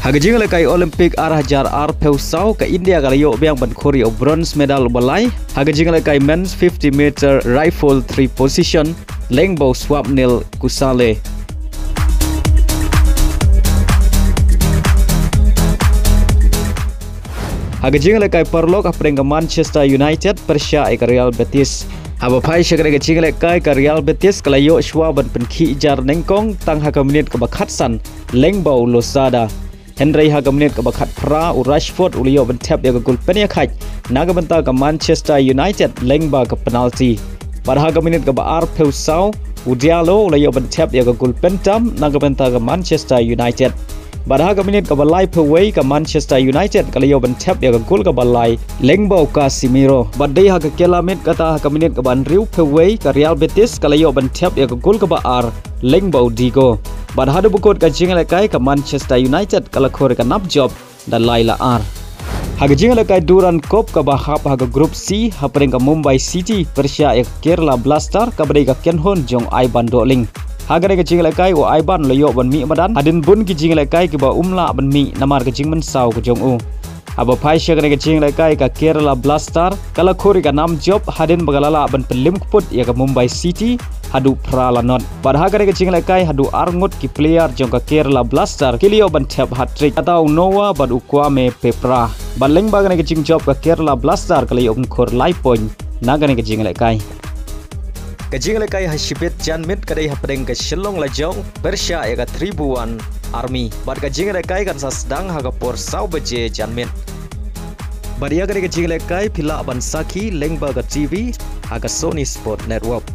Hagajing Ialehkai Olympic Arhajar Peu ke India kalayo biang ban Korea bronze medal balai. Hagajing Ialehkai men's 50 meter rifle 3 position Lengbo Swapnil Kusale. Hagajing Ialehkai perlok apeng ke Manchester United Persia ke Real Betis. Habapai syakare Hagajing Ialehkai ke Real Betis kalayo shwa ban penki jar nengkong tang hakaminit ke bakatsan Lengbo Losada. Henry hagaminit ke bakat pra u Rashford ulio ban Thep ya ke gol penyakai naga benta ke Manchester United lengba ke penalti. Pada hagaminit ke baar Peusau u Diallo ulio ban Thep ya ke gol pentam naga benta ke Manchester United. Pada hagaminit ke balai peway ke Manchester United kalio ban Thep ya ke gol ke balai lengba Casemiro. Badai haga kelamit kata hagaminit ke ban Riu peway ke Real Betis kalio ban Thep ya ke gol ke baar lengba Digo. Pada Haduh bukut Hagajing Ialehkai ke Manchester United kalau kore ke nap job dan laila ar. Hagajing Ialehkai Duran Cup ke bahap haga grup C hapering ke Mumbai City Persia ke Kerala Blaster ke badai ke Kynhun jong Aiban Dohling. Hagare Hagajing Ialehkai o Aiban layo ban mi madan hadin bun Hagajing Ialehkai ke ba umla ban mi namar Hagajing mensau ke jong u. Aba pai syakare Hagajing Ialehkai ke Kerala Blaster kalau kore ke nam job hadin bagalala ban pelim kuput ya ke Mumbai City Haduh pralanot. Pada Hagare Hagajing Ialehkai Haduh arngut ki player jong ke Kerala Blaster kilio ban Thep hat-trick atau Noah bad ukwame pepra. Baleng bagane Hagajing job ke Kerala Blaster kalio ngkor lai point nagane Hagajing Ialehkai. Hagajing Ialehkai hasipet janmit kadai hapdeng ke Shillong lajong Persia ya ke Tribuan Army. Bad Hagajing Ialehkai kan sasdang haga por sau beje janmit. Bad Hagare Hagajing Ialehkai pila ban Saki lengba ke TV haga Sony Sport Network.